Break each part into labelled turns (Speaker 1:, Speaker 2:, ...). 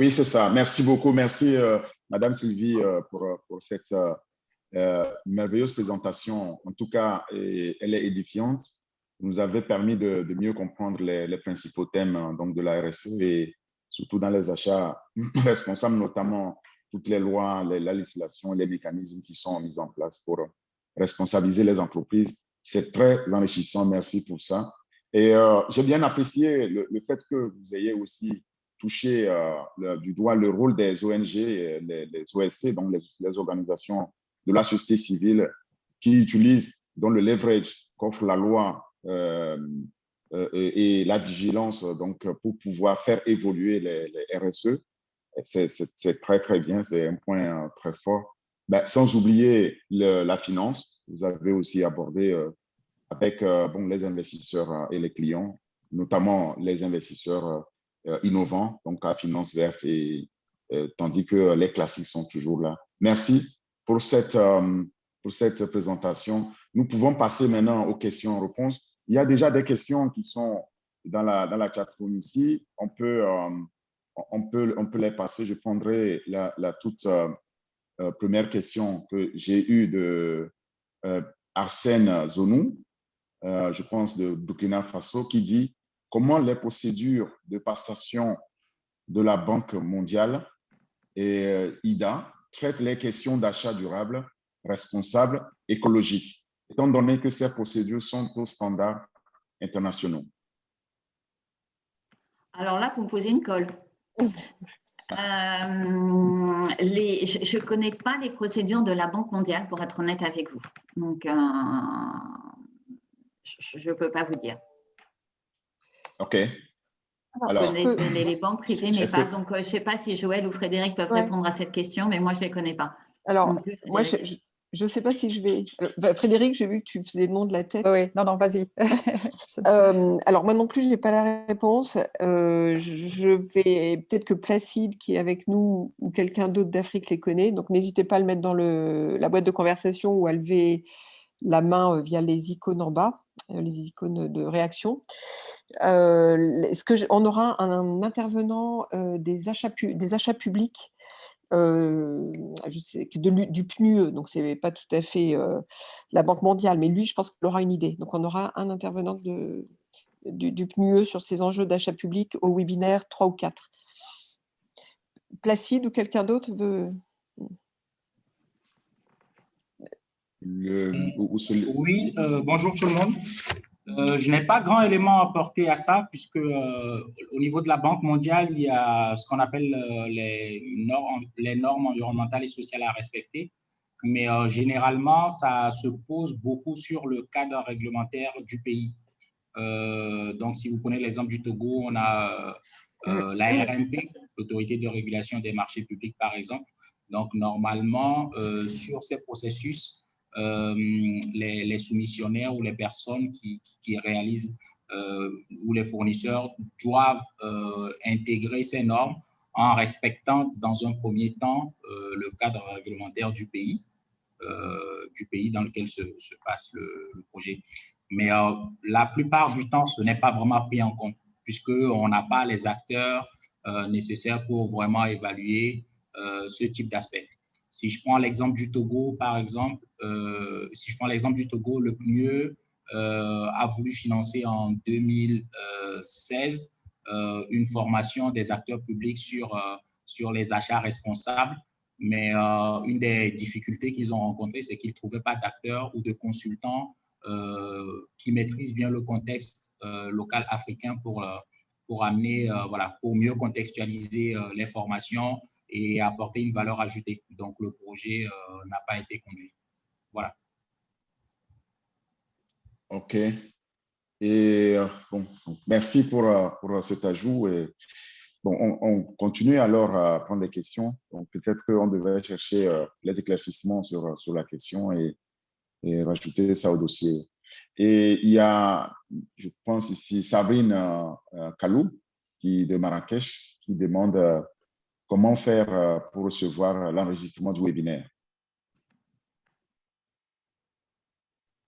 Speaker 1: Oui, c'est ça. Merci beaucoup. Merci, Madame Sylvie, pour cette merveilleuse présentation. En tout cas, elle est édifiante. Elle nous avait permis de mieux comprendre les principaux thèmes donc, de la RSE et surtout dans les achats responsables, notamment toutes les lois, la législation, les mécanismes qui sont mis en place pour responsabiliser les entreprises. C'est très enrichissant. Merci pour ça. Et j'ai bien apprécié le fait que vous ayez aussi touché du doigt le rôle des ONG, les OSC, donc les organisations de la société civile qui utilisent dans le leverage qu'offre la loi et la vigilance donc, pour pouvoir faire évoluer les RSE. C'est très, très bien. C'est un point très fort. Ben, sans oublier la finance, vous avez aussi abordé avec bon, les investisseurs et les clients, notamment les investisseurs innovants, donc à finance verte, tandis que les classiques sont toujours là. Merci pour cette présentation. Nous pouvons passer maintenant aux questions-réponses. Il y a déjà des questions qui sont dans la chatroom ici. On peut les passer. Je prendrai la toute première question que j'ai eue de Arsène Zonou, je pense de Burkina Faso, qui dit comment les procédures de passation de la Banque mondiale et IDA traitent les questions d'achat durable, responsable, écologique, étant donné que ces procédures sont aux standards internationaux.
Speaker 2: Alors là, vous me posez une colle. Je ne connais pas les procédures de la Banque mondiale, pour être honnête avec vous. Donc, je ne peux pas vous dire.
Speaker 1: OK.
Speaker 2: Alors, je connais les banques privées, mais pas. Donc, je ne sais pas si Joël ou Frédéric peuvent répondre à cette question, mais moi, je ne les connais pas.
Speaker 3: Alors, moi, je ne sais pas si je vais… Frédéric, j'ai vu que tu faisais le nom de la tête.
Speaker 4: Oui, non, vas-y.
Speaker 3: Alors, moi non plus, je n'ai pas la réponse. Je vais… Peut-être que Placide, qui est avec nous, ou quelqu'un d'autre d'Afrique les connaît. Donc, n'hésitez pas à le mettre dans la boîte de conversation ou à lever la main via les icônes en bas, les icônes de réaction. On aura un intervenant des achats publics, je sais, du PNUE, donc ce n'est pas tout à fait la Banque mondiale, mais lui, je pense qu'il aura une idée. Donc, on aura un intervenant du PNUE sur ces enjeux d'achat public au webinaire 3 ou 4. Placide ou quelqu'un d'autre veut…
Speaker 5: Oui, bonjour tout le monde. Je n'ai pas grand élément à apporter à ça, puisque au niveau de la Banque mondiale, il y a ce qu'on appelle les normes environnementales et sociales à respecter. Mais généralement, ça se pose beaucoup sur le cadre réglementaire du pays. Donc, si vous prenez l'exemple du Togo, on a la RMP, l'autorité de régulation des marchés publics, par exemple. Donc, normalement, sur ces processus, les soumissionnaires ou les personnes qui réalisent ou les fournisseurs doivent intégrer ces normes en respectant dans un premier temps le cadre réglementaire du pays dans lequel se passe le projet. Mais la plupart du temps, ce n'est pas vraiment pris en compte puisqu'on n'a pas les acteurs nécessaires pour vraiment évaluer ce type d'aspect. Si je prends l'exemple du Togo, par exemple, le PNUE a voulu financer en 2016 une formation des acteurs publics sur les achats responsables. Mais une des difficultés qu'ils ont rencontrées, c'est qu'ils ne trouvaient pas d'acteurs ou de consultants qui maîtrisent bien le contexte local africain pour amener, pour mieux contextualiser les formations et apporter une valeur ajoutée. Donc, le projet n'a pas été conduit. Voilà.
Speaker 1: OK. Et bon, merci pour cet ajout. Et, bon, on continue alors à prendre des questions. Donc, peut-être qu'on devrait chercher les éclaircissements sur la question et rajouter ça au dossier. Et il y a, je pense ici, Sabrine Kalou, de Marrakech, qui demande comment faire pour recevoir l'enregistrement du webinaire.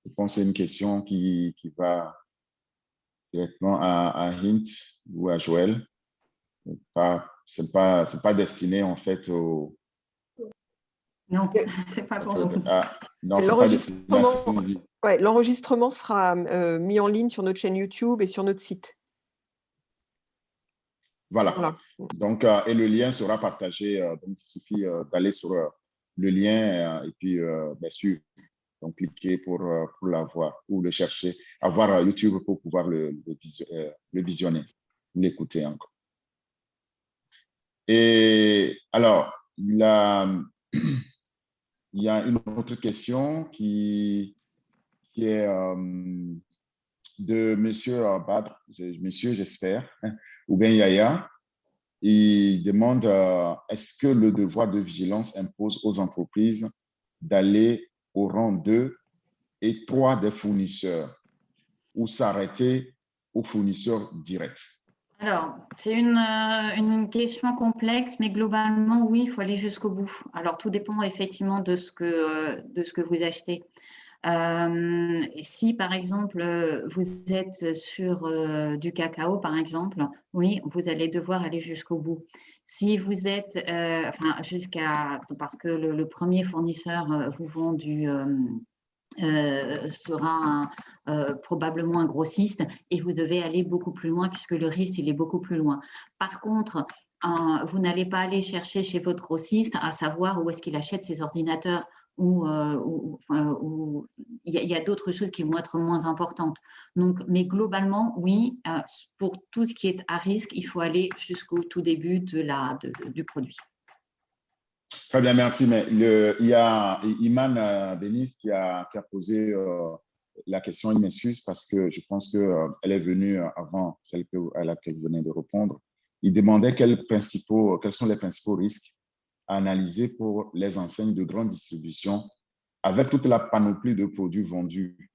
Speaker 1: Je pense que c'est une question qui va directement à Hint ou à Joël, pas c'est pas destiné en fait au…
Speaker 2: Non, c'est pas pour vous.
Speaker 1: Non, c'est pas destiné à ce qu'on vit.
Speaker 3: Ouais, l'enregistrement sera mis en ligne sur notre chaîne YouTube et sur notre site.
Speaker 1: Voilà. Donc, et le lien sera partagé. Donc, il suffit d'aller sur le lien et puis, bien sûr, donc cliquer pour la voir ou le chercher, avoir YouTube pour pouvoir le visionner ou l'écouter encore. Et alors, il y a une autre question qui est de Monsieur Badr, Monsieur, j'espère, ou bien Yaya. Il demande est-ce que le devoir de vigilance impose aux entreprises d'aller au rang 2 et 3 des fournisseurs ou s'arrêter aux fournisseurs directs?
Speaker 2: Alors, c'est une question complexe, mais globalement, oui, il faut aller jusqu'au bout. Alors, tout dépend effectivement de ce que vous achetez. Si, par exemple, vous êtes sur du cacao, par exemple, oui, vous allez devoir aller jusqu'au bout. Si vous êtes, parce que le premier fournisseur vous vend sera probablement un grossiste et vous devez aller beaucoup plus loin puisque le risque, il est beaucoup plus loin. Par contre, vous n'allez pas aller chercher chez votre grossiste à savoir où est-ce qu'il achète ses ordinateurs ou il y a d'autres choses qui vont être moins importantes. Donc, mais globalement, oui, pour tout ce qui est à risque, il faut aller jusqu'au tout début du produit.
Speaker 1: Très bien, merci. Mais il y a Iman Benis qui a posé la question. Il m'excuse parce que je pense qu'elle est venue avant celle à laquelle vous venez de répondre. Il demandait quels sont les principaux risques à analyser pour les enseignes de grande distribution avec toute la panoplie de produits vendus.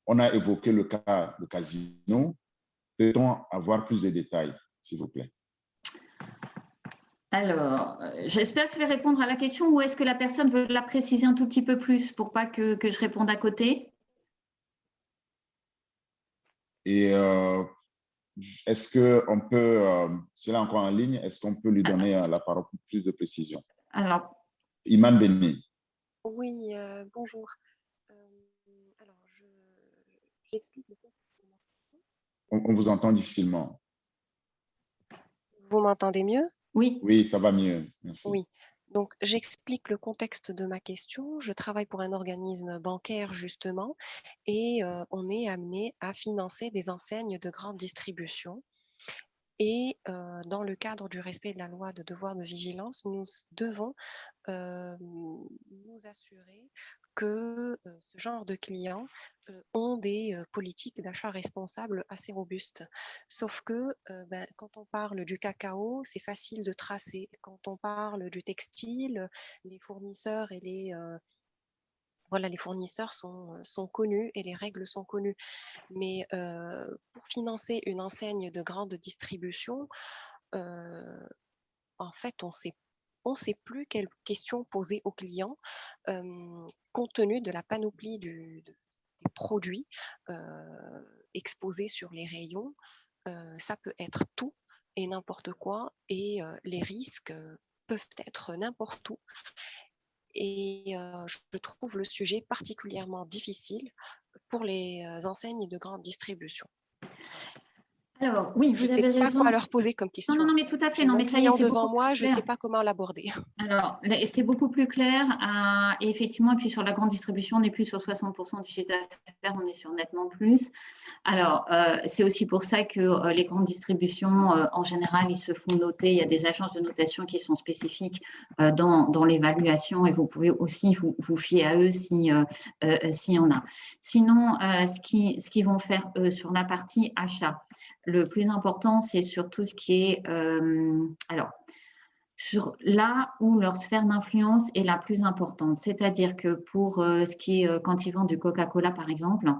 Speaker 1: On a évoqué le cas de Casino. Peut-on avoir plus de détails, s'il vous plaît?
Speaker 2: Alors, j'espère que je vais répondre à la question ou est-ce que la personne veut la préciser un tout petit peu plus pour pas que je réponde à côté?
Speaker 1: Et est-ce qu'on peut, c'est là encore en ligne, est-ce qu'on peut lui donner la parole pour plus de précision?
Speaker 2: Alors,
Speaker 1: Iman Beni.
Speaker 4: Oui, bonjour. Alors, j'explique le contexte de ma question.
Speaker 1: On vous entend difficilement.
Speaker 4: Vous m'entendez mieux?
Speaker 2: oui.
Speaker 1: Oui, ça va mieux. Merci.
Speaker 4: Oui. Donc, j'explique le contexte de ma question. Je travaille pour un organisme bancaire, justement, et on est amené à financer des enseignes de grande distribution. Et dans le cadre du respect de la loi de devoir de vigilance, nous devons nous assurer que ce genre de clients ont des politiques d'achat responsables assez robustes. Sauf que quand on parle du cacao, c'est facile de tracer. Quand on parle du textile, les fournisseurs et les fournisseurs sont connus et les règles sont connues. Mais pour financer une enseigne de grande distribution, en fait, on ne sait plus quelles questions poser aux clients compte tenu de la panoplie des produits exposés sur les rayons. Ça peut être tout et n'importe quoi et les risques peuvent être n'importe où. Et je trouve le sujet particulièrement difficile pour les enseignes de grande distribution.
Speaker 2: Alors, oui, vous avez raison.
Speaker 4: Je ne sais pas quoi leur poser comme question.
Speaker 2: Non, mais tout à fait.
Speaker 4: J'ai
Speaker 2: non,
Speaker 4: mon
Speaker 2: mais ça y est,
Speaker 4: client
Speaker 2: c'est
Speaker 4: devant moi, je ne sais
Speaker 2: clair.
Speaker 4: pas comment l'aborder.
Speaker 2: Alors, c'est beaucoup plus clair. Et effectivement, et puis sur la grande distribution, on n'est plus sur 60% du chiffre d'affaires, on est sur nettement plus. Alors, c'est aussi pour ça que les grandes distributions, en général, ils se font noter. Il y a des agences de notation qui sont spécifiques dans l'évaluation et vous pouvez aussi vous fier à eux s'il y en a. Sinon, ce qu'ils vont faire sur la partie achat, le plus important, c'est sur tout ce qui est… sur là où leur sphère d'influence est la plus importante. C'est-à-dire que pour ce qui est, quand ils vendent du Coca-Cola, par exemple,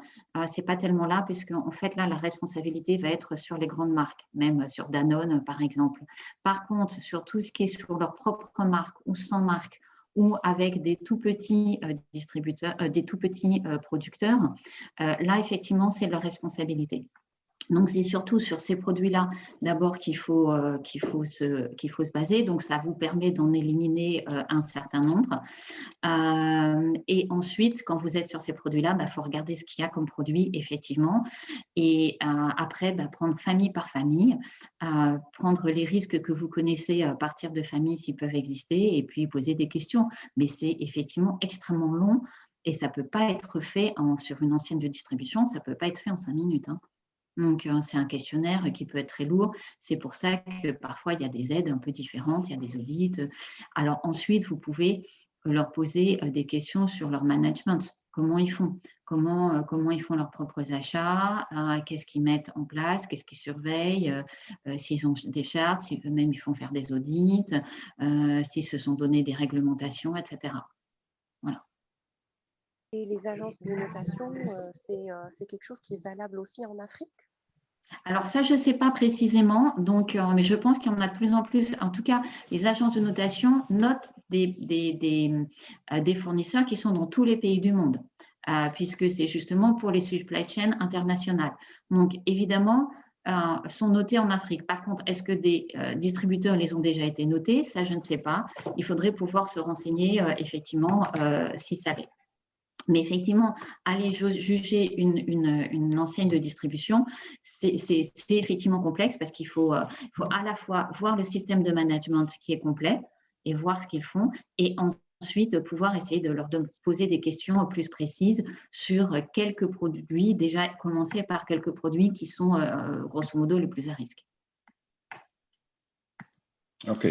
Speaker 2: c'est pas tellement là, puisqu'en fait, là, la responsabilité va être sur les grandes marques, même sur Danone, par exemple. Par contre, sur tout ce qui est sur leur propre marque ou sans marque, ou avec des tout petits distributeurs, des tout petits producteurs, là, effectivement, c'est leur responsabilité. Donc, c'est surtout sur ces produits-là, d'abord, qu'il faut se baser. Donc, ça vous permet d'en éliminer un certain nombre. Et ensuite, quand vous êtes sur ces produits-là, faut regarder ce qu'il y a comme produit, effectivement. Et après, prendre famille par famille, prendre les risques que vous connaissez à partir de familles s'ils peuvent exister, et puis poser des questions. Mais c'est effectivement extrêmement long et ça ne peut pas être fait sur une enseigne de distribution, ça ne peut pas être fait en 5 minutes. Donc, c'est un questionnaire qui peut être très lourd. C'est pour ça que parfois, il y a des aides un peu différentes, il y a des audits. Alors ensuite, vous pouvez leur poser des questions sur leur management. Comment ils font? Comment ils font leurs propres achats? Qu'est-ce qu'ils mettent en place? Qu'est-ce qu'ils surveillent? S'ils ont des chartes, si eux-mêmes ils font faire des audits, s'ils se sont donné des réglementations, etc. Voilà.
Speaker 4: Et les agences de notation, c'est quelque chose qui est valable aussi en Afrique?
Speaker 2: Alors ça, je ne sais pas précisément, donc, mais je pense qu'il y en a de plus en plus. En tout cas, les agences de notation notent des fournisseurs qui sont dans tous les pays du monde, puisque c'est justement pour les supply chains internationales. Donc, évidemment, sont notés en Afrique. Par contre, est-ce que des distributeurs les ont déjà été notés? Ça, je ne sais pas. Il faudrait pouvoir se renseigner effectivement si ça l'est. Mais effectivement, aller juger une enseigne de distribution, c'est effectivement complexe parce qu'il faut à la fois voir le système de management qui est complet et voir ce qu'ils font, et ensuite pouvoir essayer de leur poser des questions plus précises sur quelques produits, déjà commencer par quelques produits qui sont grosso modo les plus à risque.
Speaker 1: OK.